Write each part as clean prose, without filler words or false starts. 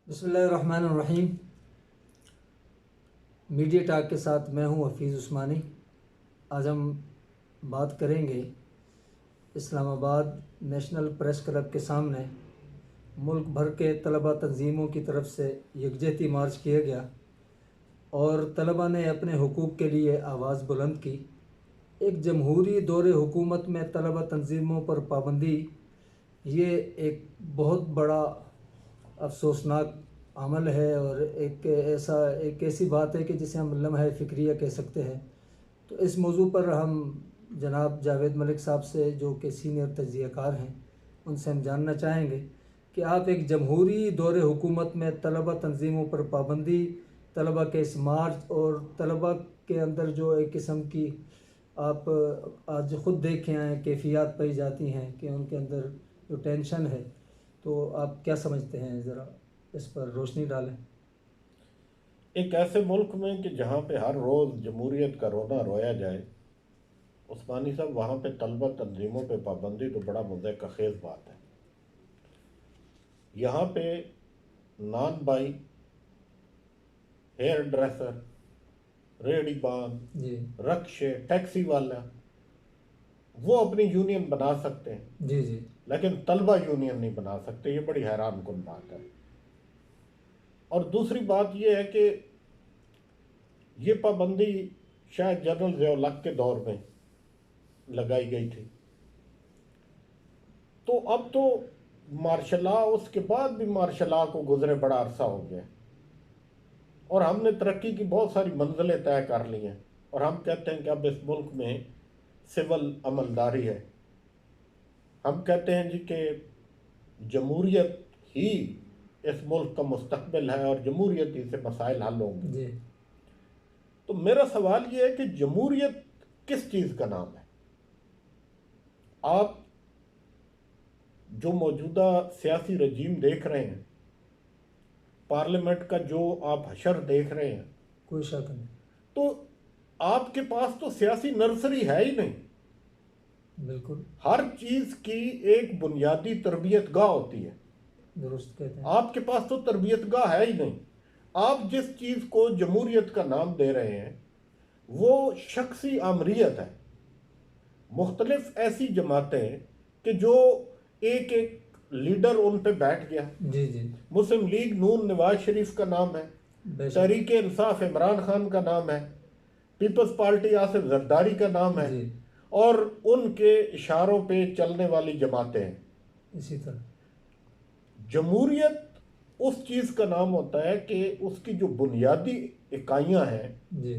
बिस्मिल्लाहिर्रहमानिर्रहीम। Media talk के साथ मैं हूं हफीज़ उस्मानी। आज हम बात करेंगे इस्लामाबाद नेशनल प्रेस क्लब के सामने मुल्क भर के तलबा तंजीमों की तरफ से यकजहती मार्च किया गया और तलबा ने अपने हुकूक़ के लिए आवाज़ बुलंद की। एक जमहूरी दौरे हुकूमत में तलबा तंजीमों पर पाबंदी, ये एक बहुत बड़ा अफसोसनाक अमल है और एक ऐसी बात है कि जिसे हम लम्हा फ़िक्रिया कह सकते हैं। तो इस मौजू पर हम जनाब जावेद मलिक साहब से, जो कि सीनियर तज्ज़ियाकार हैं, उनसे हम जानना चाहेंगे कि आप एक जमहूरी दौरे हुकूमत में तलबा तंजीमों पर पाबंदी, तलबा के इस मार्च और तलबा के अंदर जो एक किस्म की आप आज ख़ुद देखें आए कैफियत पाई जाती हैं कि उनके अंदर जो टेंशन है, तो आप क्या समझते हैं? ज़रा इस पर रोशनी डालें। एक ऐसे मुल्क में कि जहाँ पे हर रोज़ जमहूरियत का रोना रोया जाए, उस्मानी साहब, वहाँ पे तलबा तंजीमों पे पाबंदी तो बड़ा मुद्दे का खेज बात है। यहाँ पे नान बाई, हेयर ड्रेसर, रेहड़ीबान, रक्शे, टैक्सी वाला, वो अपनी यूनियन बना सकते हैं जी जी, लेकिन तलबा यूनियन नहीं बना सकते। ये बड़ी हैरान कुन बात है। और दूसरी बात ये है कि ये पाबंदी शायद जनरल ज़िया-उल-हक के दौर में लगाई गई थी, तो अब तो मार्शल लॉ, उसके बाद भी मार्शल लॉ को गुजरे बड़ा अरसा हो गया और हमने तरक्की की बहुत सारी मंजिलें तय कर ली हैं और हम कहते हैं कि अब इस मुल्क में सिविल अमलदारी है। हम कहते हैं जी कि जमहूरियत ही इस मुल्क का मुस्तकबिल है और जमहूरियत ही से मसाइल हल होंगे जी। तो मेरा सवाल ये है कि जमहूरियत किस चीज़ का नाम है? आप जो मौजूदा सियासी रजीम देख रहे हैं, पार्लियामेंट का जो आप हशर देख रहे हैं, कोई शक नहीं। तो आपके पास तो सियासी नर्सरी है ही नहीं। बिल्कुल हर चीज़ की एक बुनियादी तरबियत गाह होती है। दुरुस्त कहते हैं। आपके पास तो तरबियत गाह है ही नहीं। आप जिस चीज़ को जमहूरियत का नाम दे रहे हैं वो शख्सी आमरीत है। मुख्तलिफ ऐसी जमातें कि जो एक एक लीडर उन पे बैठ गया। जी जी, मुस्लिम लीग नून नवाज शरीफ का नाम है, तहरीक इंसाफ इमरान खान का नाम है, पीपल्स पार्टी आसिफ जरदारी का नाम है जी। और उनके इशारों पे चलने वाली जमातें हैं। इसी तरह जमहूरियत उस चीज़ का नाम होता है कि उसकी जो बुनियादी इकाइयाँ हैं, जी,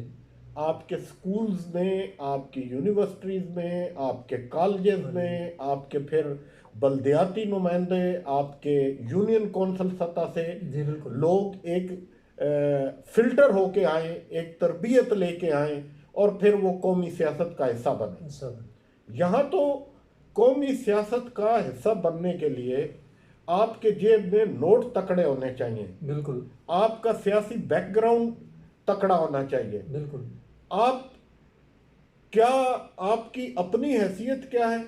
आपके स्कूल्स में, आपकी यूनिवर्सिटीज़ में, आपके कॉलेजेस में, आपके फिर बल्दियाती नुमाइंदे, आपके यूनियन कौंसिल सतह से जी बिल्कुल। लोग एक फिल्टर होके आए, एक तरबियत लेके आए और फिर वो कौमी सियासत का हिस्सा बने। सब यहाँ तो कौमी सियासत का हिस्सा बनने के लिए आपके जेब में नोट तकड़े होने चाहिए, बिल्कुल आपका सियासी बैकग्राउंड तकड़ा होना चाहिए। बिल्कुल। आप क्या, आपकी अपनी हैसियत क्या है,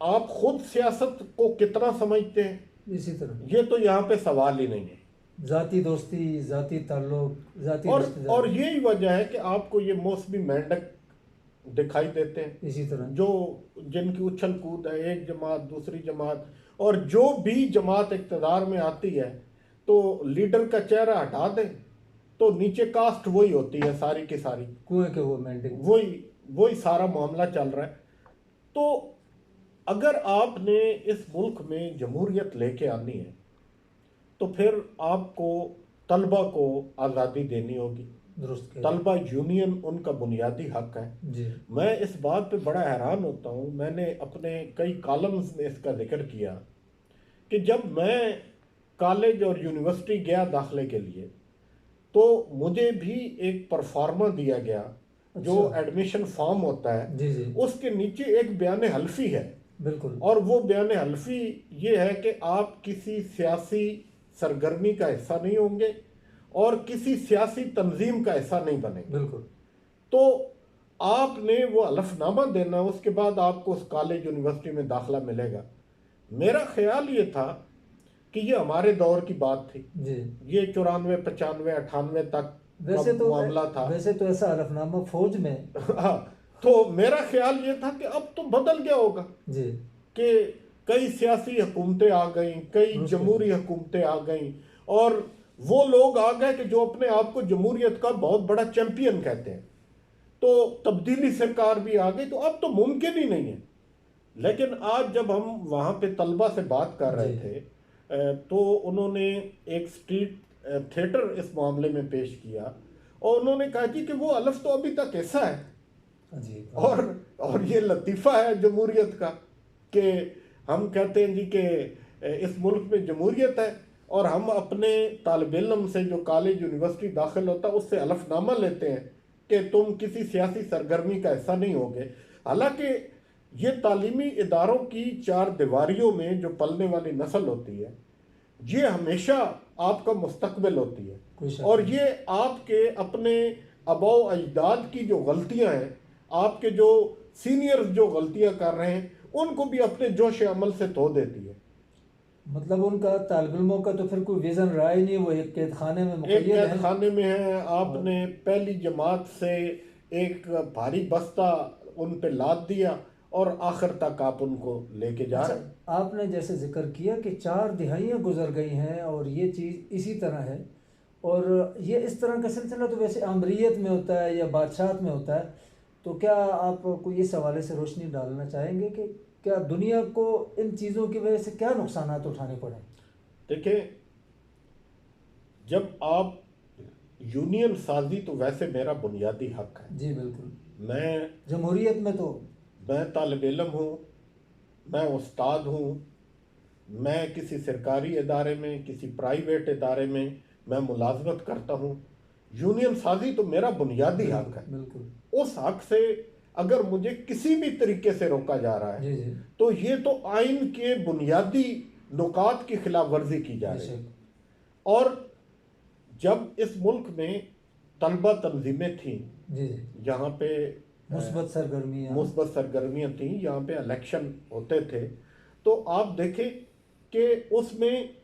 आप खुद सियासत को कितना समझते हैं, इसी तरह ये तो यहाँ पे सवाल ही नहीं है। ज़ाती दोस्ती, ज़ाती ताल्लुक, ज़ाती और रिश्तेदारी, यही वजह है कि आपको ये मौसमी मेंढक दिखाई देते हैं, इसी तरह जो जिनकी उछल कूद है, एक जमात दूसरी जमात, और जो भी जमात इक़्तिदार में आती है तो लीडर का चेहरा हटा दें तो नीचे कास्ट वही होती है, सारी की सारी कुएं के वो मेंढक। वही सारा मामला चल रहा है। तो अगर आपने इस मुल्क में जमहूरियत लेके आनी है तो फिर आपको तलबा को आज़ादी देनी होगी। दुरुस्त कहते तलबा यूनियन उनका बुनियादी हक है। हैं। जी मैं इस बात पे बड़ा हैरान होता हूँ, मैंने अपने कई कॉलम्स में इसका जिक्र किया कि जब मैं कॉलेज और यूनिवर्सिटी गया दाखिले के लिए तो मुझे भी एक परफॉर्मा दिया गया, जो एडमिशन फॉर्म होता है। जी जी, उसके नीचे एक बयान हल्फी है, बिल्कुल। और वो बयान हल्फी ये है कि आप किसी सियासी सरगर्मी का हिस्सा नहीं होंगे और किसी सियासी तंजीम का हिस्सा नहीं बनेंगे। बिल्कुल तो आपने वो हलफनामा देना, उसके बाद आपको उस कॉलेज यूनिवर्सिटी में दाखिला मिलेगा। मेरा ख्याल ये था कि ये हमारे दौर की बात थी, जी। ये 94, 95, 98 तक वैसे का तो मामला था। वैसे तो ऐसा हलफनामा फौज में। हाँ, तो मेरा ख्याल ये था कि अब तो बदल गया होगा, जी। कि कई सियासी हुकूमतें आ गई, कई दुरुस्त है। जमहूरी हुकूमतें आ गई, और वो लोग आ गए कि जो अपने आप को जमहूरियत का बहुत बड़ा चैंपियन कहते हैं, तो तब्दीली सरकार भी आ गई, तो अब तो मुमकिन ही नहीं है। लेकिन आज जब हम वहाँ पे तलबा से बात कर रहे जी। थे, तो उन्होंने एक स्ट्रीट थिएटर इस मामले में पेश किया, और उन्होंने कहा कि वो अलफ तो अभी तक ऐसा है, अजीब। और ये लतीफ़ा है जमहूरियत का, कि हम कहते हैं जी कि इस मुल्क में जमहूरियत है, और हम अपने तालिब इल्म से जो कॉलेज यूनिवर्सिटी दाखिल होता है उससे हलफनामा लेते हैं कि तुम किसी सियासी सरगर्मी का हिस्सा नहीं होगे। हालांकि ये तालीमी इदारों की चार दीवारियों में जो पलने वाली नस्ल होती है, ये हमेशा आपका मुस्तकबिल होती है, कोई शक और नहीं। ये आपके अपने आबा अजदाद की जो गलतियां हैं, आपके जो सीनियर्स जो गलतियां कर रहे हैं, उनको भी अपने जोश अमल से धो देती है। मतलब उनका तालिब इल्मों का तो फिर कोई विज़न रहा ही नहीं, वो एक कैद खाने में एक मुक़य्यद कैद है। खाने में है, आपने पहली जमात से एक भारी बस्ता उन पे लाद दिया, और आखिर तक आप उनको लेके जा अच्छा, रहे हैं। आपने जैसे जिक्र किया कि 4 दिहाइयाँ गुजर गई हैं और ये चीज़ इसी तरह है, और ये इस तरह का सिलसिला तो वैसे आमरीत में होता है या बादशाहत में होता है, तो क्या आप कोई इस हवाले से रोशनी डालना चाहेंगे कि क्या दुनिया को इन चीज़ों की वजह से क्या नुकसानात उठाने पड़े? देखिए, जब आप यूनियन साजी तो वैसे मेरा बुनियादी हक है। जी बिल्कुल। मैं जमहूरियत में तो। मैं तालिब इल्म हूँ, मैं उस्ताद हूँ, मैं किसी सरकारी इदारे में, किसी प्राइवेट इदारे में मैं मुलाजमत करता हूँ। यूनियन साजी तो मेरा बुनियादी हक है। बिल्कुल। उस हक से अगर मुझे किसी भी तरीके से रोका जा रहा है, जी जी। तो ये तो आइन के बुनियादी नुकात की खिलाफ वर्जी की जा रही है। और जब इस मुल्क में तलबा तंजीमें थीं, जी जी, यहाँ पे मुस्बत सरगर्मियाँ थीं, यहाँ पे इलेक्शन होते थे, तो आप देखें कि उसमें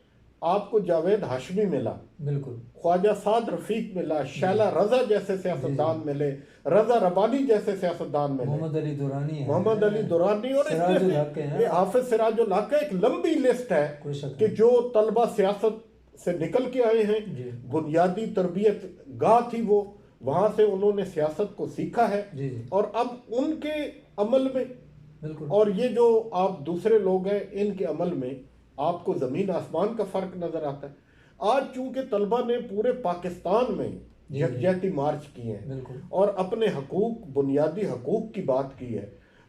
आपको जावेद हाशमी मिला, बिल्कुल, ख्वाजा साद रफीक मिला, शैला रजा जैसे सियासतदान मिले, रजा रबानी जैसे सियासतदान मिले, मोहम्मद अली दुरानी है, मोहम्मद अली दुरानी, और सिराजुल हक है, हाफिज सिराजुल हक है। एक लंबी लिस्ट है कोई शक कि नहीं। जो तलबा सियासत से निकल के आए हैं, जी बुनियादी तरबियत गाह थी वो, वहां से उन्होंने सियासत को सीखा है, जी जी, और अब उनके अमल में, बिल्कुल, और ये जो आप दूसरे लोग हैं इनके अमल में आपको ज़मीन आसमान का फ़र्क नज़र आता है। आज चूंकि तलबा ने पूरे पाकिस्तान में जी, यकजहती मार्च किए हैं बिल्कुल, और अपने हकूक, बुनियादी हकूक की बात की है,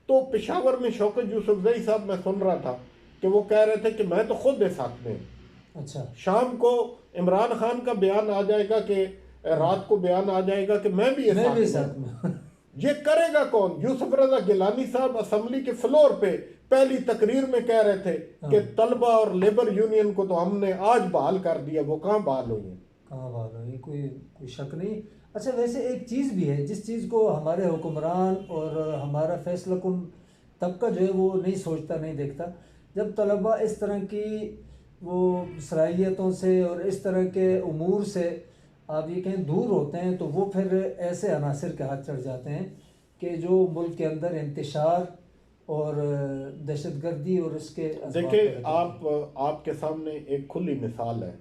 तो पेशावर में शौकत यूसुफजई साहब, मैं सुन रहा था कि वो कह रहे थे कि मैं तो खुद इस हक में हूं। अच्छा, शाम को इमरान खान का बयान आ जाएगा, कि रात को बयान आ जाएगा कि मैं भी इस मैं हक भी में साथ हूं। में। ये करेगा कौन? यूसुफ रजा गिलानी साहब असेंबली के फ्लोर पे पहली तकरीर में कह रहे थे कि तलबा और लेबर यूनियन को तो हमने आज बहाल कर दिया। वो कहाँ बहाल हुई है? कहाँ बहाल हुई? कोई कोई शक नहीं। अच्छा, वैसे एक चीज़ भी है जिस चीज़ को हमारे हुक्मरान और हमारा फैसला कुन तबका जो है वो नहीं सोचता, नहीं देखता। जब तलबा इस तरह की वो सलाहियतों से और इस तरह के उमूर से आप ये कहें दूर होते हैं, तो वो फिर ऐसे अनासर के हाथ चढ़ जाते हैं कि जो मुल्क के अंदर इंतशार और दहशतगर्दी और इसके देखिए, आपके सामने एक खुली मिसाल है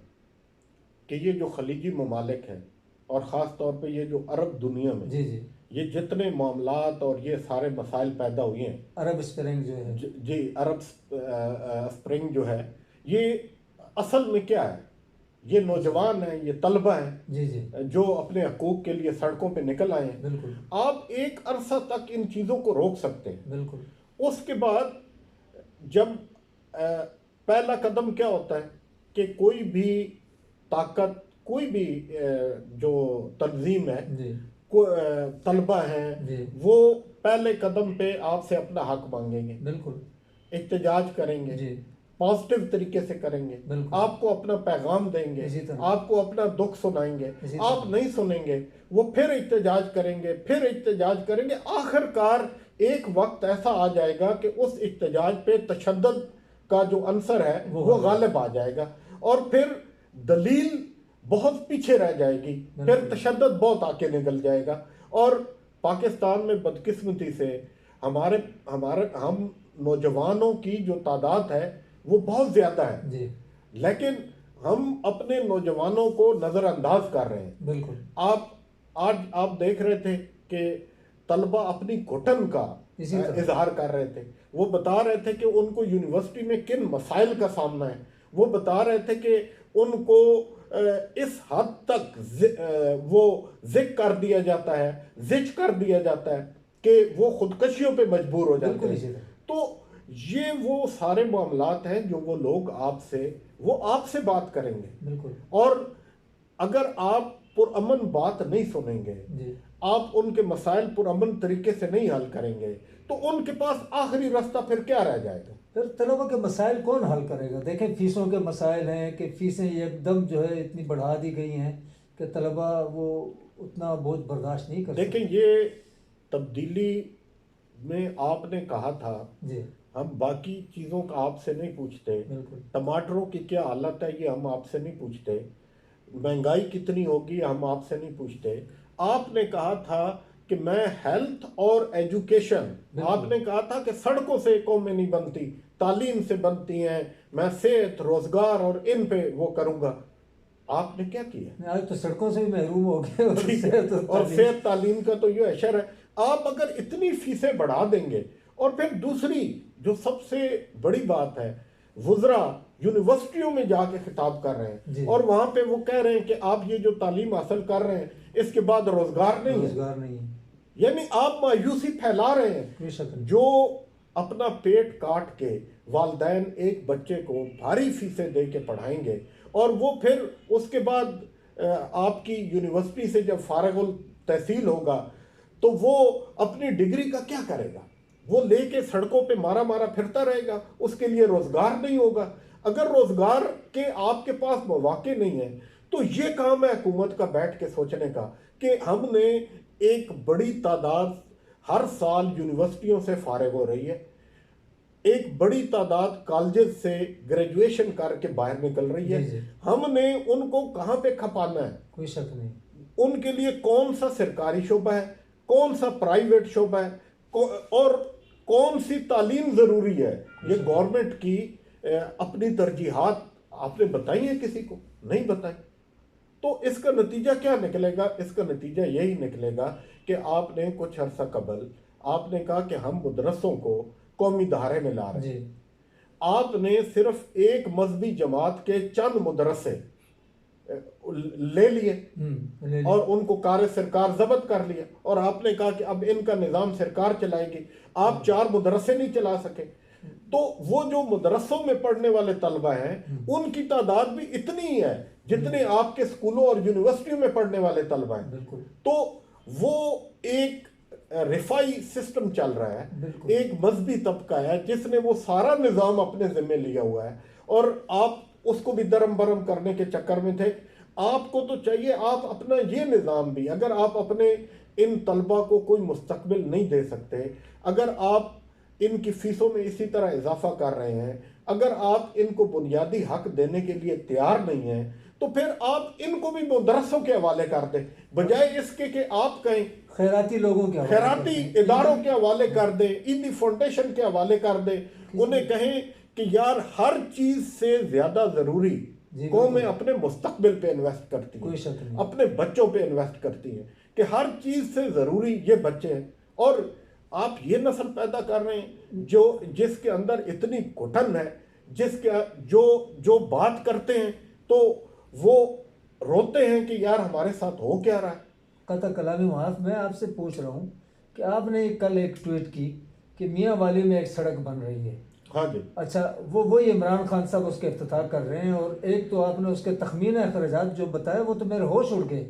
कि ये जो खलीजी ममालिक हैं, और ख़ास तौर पे ये जो अरब दुनिया में जी जी, ये जितने मामलात और ये सारे मसाइल पैदा हुए हैं, अरब स्प्रिंग जो है, जी अरब स्प्रिंग जो है, ये असल में क्या है? ये नौजवान हैं, ये तलबा हैं, जी जी, जो अपने हकूक़ के लिए सड़कों पे निकल आए हैं। बिल्कुल, आप एक अरसा तक इन चीज़ों को रोक सकते हैं। बिल्कुल, उसके बाद जब पहला कदम क्या होता है कि कोई भी ताकत, कोई भी जो तंजीम है, जी तलबा जी, हैं, वो पहले कदम पे आपसे अपना हक मांगेंगे, बिल्कुल, एहतजाज करेंगे, जी, पॉजिटिव तरीके से करेंगे, बिल्कुल, आपको अपना पैगाम देंगे, इसी तरह, आपको अपना दुख सुनाएंगे। इसी आप तरह, नहीं सुनेंगे, वो फिर एहतजाज करेंगे, फिर एहतजाज करेंगे। आखिरकार एक वक्त ऐसा आ जाएगा कि उस एहतजाज पे तशद्दुद का जो अंसर है वो गालिब आ जाएगा, और फिर दलील बहुत पीछे रह जाएगी, फिर तशद्दुद बहुत आके निकल जाएगा। और पाकिस्तान में बदकिस्मती से हमारे हमारे हम नौजवानों की जो तादाद है वो बहुत ज़्यादा है जी, लेकिन हम अपने नौजवानों को नज़रअंदाज कर रहे हैं। बिल्कुल आप आज आप देख रहे थे कि तलबा अपनी घुटन का इसी तरह इजहार कर रहे थे। वो बता रहे थे कि उनको यूनिवर्सिटी में किन मसाइल का सामना है। वो बता रहे थे कि उनको इस हद तक वो जिक कर दिया जाता है, जिच कर दिया जाता है कि वो खुदकशियों पे मजबूर हो जाते बिल्कुल इसी हैं। तरह, तो ये वो सारे मामलात हैं जो वो लोग आपसे बात करेंगे। बिल्कुल और अगर आप पुरअमन बात नहीं सुनेंगे, जी। आप उनके मसाइल पुरअमन तरीके से नहीं हल करेंगे, तो उनके पास आखिरी रास्ता फिर क्या रह जाएगा? फिर तलबा के मसाइल कौन हल करेगा? देखें, फीसों के मसाइल हैं कि फ़ीसें एकदम जो है इतनी बढ़ा दी गई हैं कि तलबा वो उतना बोझ बर्दाश्त नहीं कर देखें, सकते। ये तब्दीली में आपने कहा था जी, हम बाकी चीज़ों का आपसे नहीं पूछते, बिल्कुल टमाटरों की क्या हालत है ये हम आपसे नहीं पूछते, महंगाई कितनी होगी हम आपसे नहीं पूछते। आपने कहा था कि मैं हेल्थ और एजुकेशन, बिल्कुल। आपने कहा था कि सड़कों से कौमें नहीं बनती, तालीम से बनती हैं, मैं सेहत रोजगार और इन पे वो करूँगा। आपने क्या किया? आज तो सड़कों से भी महरूम हो गए और ठीक है, सेहत और और तालीम। सेहत तालीम का तो ये अशर है। आप अगर इतनी फीसें बढ़ा देंगे, और फिर दूसरी जो सबसे बड़ी बात है, वुज़रा यूनिवर्सिटियों में जाके खिताब कर रहे जी। हैं और वहां पे वो कह रहे हैं कि आप ये जो तालीम हासिल कर रहे हैं इसके बाद रोजगार नहीं है। रोजगार नहीं है, यानी आप मायूसी फैला रहे हैं। कोई शक नहीं। जो अपना पेट काट के वालदैन एक बच्चे को भारी फीसें दे के पढ़ाएंगे और वो फिर उसके बाद आपकी यूनिवर्सिटी से जब फारगुल तहसील होगा तो वो अपनी डिग्री का क्या करेगा? वो लेके सड़कों पे मारा मारा फिरता रहेगा, उसके लिए रोजगार नहीं होगा। अगर रोजगार के आपके पास मौके नहीं है तो ये काम है हुकूमत का बैठ के सोचने का कि हमने एक बड़ी तादाद हर साल यूनिवर्सिटियों से फारिग हो रही है, एक बड़ी तादाद कॉलेजेस से ग्रेजुएशन करके बाहर निकल रही है। जी, जी। हमने उनको कहाँ पे खपाना है? कोई शक नहीं। उनके लिए कौन सा सरकारी शोबा है, कौन सा प्राइवेट शोबा है, और कौन सी तालीम ज़रूरी है? ये गवर्नमेंट की अपनी तरजीहात आपने बताई है? किसी को नहीं बताई। तो इसका नतीजा क्या निकलेगा? इसका नतीजा यही निकलेगा कि आपने कुछ अरसा कबल आपने कहा कि हम मदरसों को कौमी धारे में ला रहे हैं। जी, आपने सिर्फ एक मजहबी जमात के चंद मदरसे ले लिए ले लिया। और उनको कार्य सरकार जब्त कर लिया और आपने कहा कि अब इनका निज़ाम सरकार चलाएगी। आप 4 मदरसे नहीं चला सके। तो वो जो मदरसों में पढ़ने वाले तलबा हैं उनकी तादाद भी इतनी ही है जितने आपके स्कूलों और यूनिवर्सिटियों में पढ़ने वाले तलबा हैं। बिल्कुल। तो वो एक रिफाई सिस्टम चल रहा है, बिल्कुल। एक मजहबी तबका है जिसने वो सारा निज़ाम अपने जिम्मे लिया हुआ है और आप उसको भी दरम बरम करने के चक्कर में थे। आपको तो चाहिए आप अपना ये निज़ाम भी, अगर आप अपने इन तलबा को कोई मुस्तकबिल नहीं दे सकते, अगर आप इनकी फीसों में इसी तरह इजाफा कर रहे हैं, अगर आप इनको बुनियादी हक देने के लिए तैयार नहीं हैं, तो फिर आप इनको भी मदरसों के हवाले कर दें, बजाय इसके कि आप कहें खैराती लोगों के हवाले खैराती करते हैं। इदारों के हवाले कर दें, ईदी फाउंडेशन के हवाले कर दें। उन्हें कहें कि यार हर चीज से ज्यादा जरूरी जी, कौमें बिल्कुल। अपने मुस्तकबिल पे इन्वेस्ट करती कोई हैं, शक नहीं। अपने बच्चों पे इन्वेस्ट करती हैं कि हर चीज से जरूरी ये बच्चे हैं। और आप ये नस्ल पैदा कर रहे हैं जो जिसके अंदर इतनी घुटन है, जिसके जो जो बात करते हैं तो वो रोते हैं कि यार हमारे साथ हो क्या रहा है। कता कलामी माफ, मैं आपसे पूछ रहा हूँ कि आपने कल एक ट्वीट की कि मियाँ वाली में एक सड़क बन रही है। हाँ जी, अच्छा, वही इमरान खान साहब उसके इफ्तिताह कर रहे हैं और एक तो आपने उसके तखमीना अखराजात जो बताए वो तो मेरे होश उड़ गए।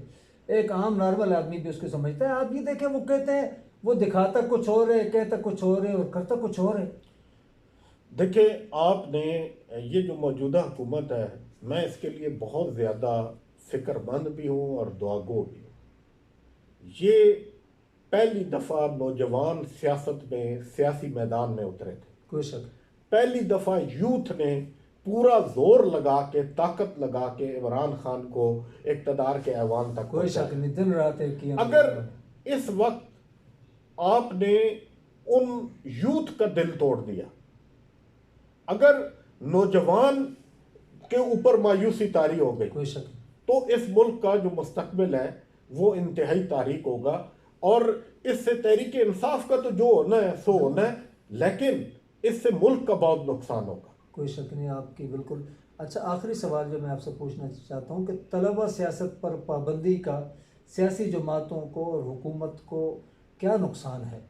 एक आम नॉर्मल आदमी भी उसको समझता है। आप ये देखें, वो कहते हैं वो दिखाता कुछ और है, कहता कुछ और है और करता कुछ और है। देखिए आपने ये जो मौजूदा हुकूमत है, मैं इसके लिए बहुत ज़्यादा फ़िक्रमंद भी हूँ और दुआगो भी हूँ। ये पहली दफ़ा नौजवान सियासत में सियासी मैदान में उतरे थे, कोई शक। पहली दफ़ा यूथ ने पूरा जोर लगा के, ताकत लगा के इमरान खान को इक़्तिदार के ऐवान तक कोई शक पहुंचाए। नहीं, दिन रात एक किया। अगर इस वक्त आपने उन यूथ का दिल तोड़ दिया, अगर नौजवान के ऊपर मायूसी तारी हो गई, कोई शक नहीं। तो इस मुल्क का जो मुस्तकबिल है वो इंतहाई तारीक होगा। और इससे तहरीक इंसाफ का तो जो होना है सो होना है, लेकिन इससे मुल्क का बहुत नुकसान होगा। कोई शक नहीं आपकी बिल्कुल। अच्छा, आखिरी सवाल जो मैं आपसे पूछना चाहता हूँ कि तलबा सियासत पर पाबंदी का सियासी जमातों को और हुकूमत को क्या नुकसान है?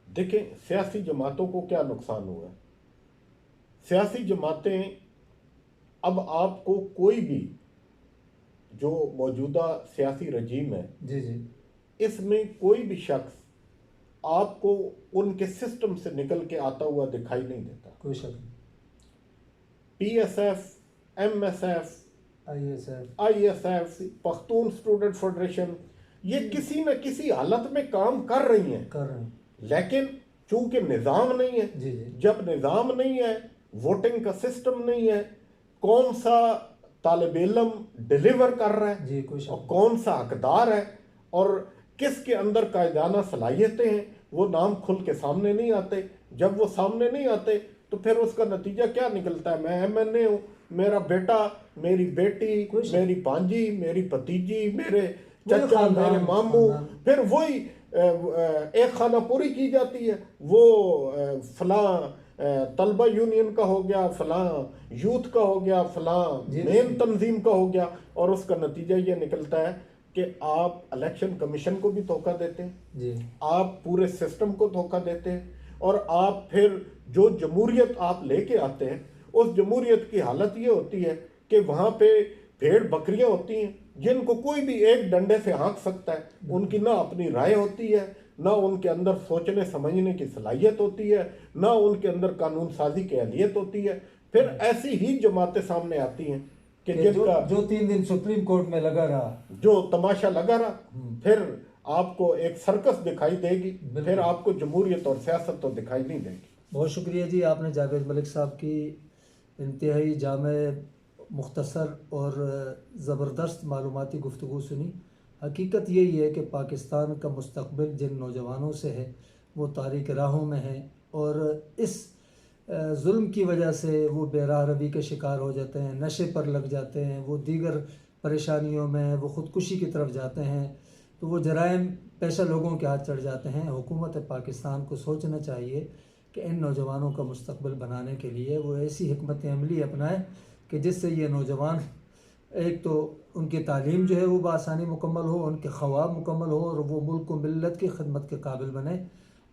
देखें, सियासी जमातों को क्या नुकसान हुआ है। सियासी जमातें, अब आपको कोई भी जो मौजूदा सियासी रजीम है, जी जी, इसमें कोई भी शख्स आपको उनके सिस्टम से निकल के आता हुआ दिखाई नहीं देता। कोई शक नहीं। PSF, MSF, ISF, Pakhtun student federation, ये किसी न किसी हालत में काम कर रही हैं, लेकिन चूंकि निज़ाम नहीं है, जी जी, जब निज़ाम नहीं है, वोटिंग का सिस्टम नहीं है, कौन सा तालिब इल्म डिलीवर कर रहा है जी, कोई शक और कौन सा हकदार है और किसके अंदर कायदाना सलाहियतें हैं, वो नाम खुल के सामने नहीं आते। जब वो सामने नहीं आते तो फिर उसका नतीजा क्या निकलता है? मैं MNA हूँ, मेरा बेटा, मेरी बेटी, मेरी भांजी, मेरी भतीजी, मेरे चाचा, मेरे मामू, फिर वही एक खाना पूरी की जाती है। वो फलां तलबा यूनियन का हो गया, फलां यूथ का हो गया, फलां मेन तंजीम का हो गया, और उसका नतीजा ये निकलता है कि आप इलेक्शन कमीशन को भी धोखा देते हैं जी, आप पूरे सिस्टम को धोखा देते हैं, और आप फिर जो जमहूरियत आप लेके आते हैं, उस जमहूरियत की हालत ये होती है कि वहाँ पे भेड़ बकरियां होती हैं जिनको कोई भी एक डंडे से हाँक सकता है। उनकी ना अपनी राय होती है, ना उनके अंदर सोचने समझने की सलाहियत होती है, ना उनके अंदर कानून साजी की अहलियत होती है। फिर ऐसी ही जमातें सामने आती हैं कि जिनका जो 3 दिन सुप्रीम कोर्ट में लगा रहा, जो तमाशा लगा रहा, फिर आपको एक सर्कस दिखाई देगी, फिर आपको जमहूरियत और सियासत तो दिखाई नहीं देगी। बहुत शुक्रिया जी, आपने जावेद मलिक साहब की इंतहाई जामे, मुख्तसर और ज़बरदस्त मालूमाती गुफ्तगू सुनी। हकीकत यही है कि पाकिस्तान का मुस्तकबिल जिन नौजवानों से है वो तारीक राहों में है, और इस जुल्म की वजह से वो बेराह रवी के शिकार हो जाते हैं, नशे पर लग जाते हैं, वो दीगर परेशानियों में वो ख़ुदकुशी की तरफ जाते हैं, तो वो जराइम पेशा लोगों के हाथ चढ़ जाते हैं। हुकूमत पाकिस्तान को सोचना चाहिए कि इन नौजवानों का मुस्तकबिल बनाने के लिए वो ऐसी हिकमत अमली अपनाए कि जिससे ये नौजवान, एक तो उनकी तालीम जो है वो बआसानी मुकम्मल हो, उनके ख्वाब मुकम्मल हो, और वो मुल्क व मिल्लत की खिदमत के काबिल बने।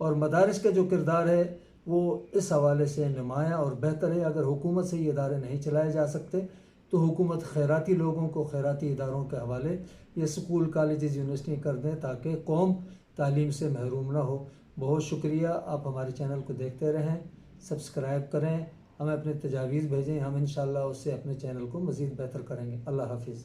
और मदारिस का जो किरदार है वो इस हवाले से नुमायाँ और बेहतर है। अगर हुकूमत से ये इदारे नहीं चलाए जा सकते तो हुकूमत खैराती लोगों को खैराती इदारों के हवाले ये स्कूल, कॉलेजेस, यूनिवर्सिटी कर दें ताकि कौम तालीम से महरूम ना हो। बहुत शुक्रिया, आप हमारे चैनल को देखते रहें, सब्सक्राइब करें, हमें अपने तजावीज़ भेजें, हम इंशाअल्लाह उससे अपने चैनल को मज़ीद बेहतर करेंगे। अल्लाह हाफिज़।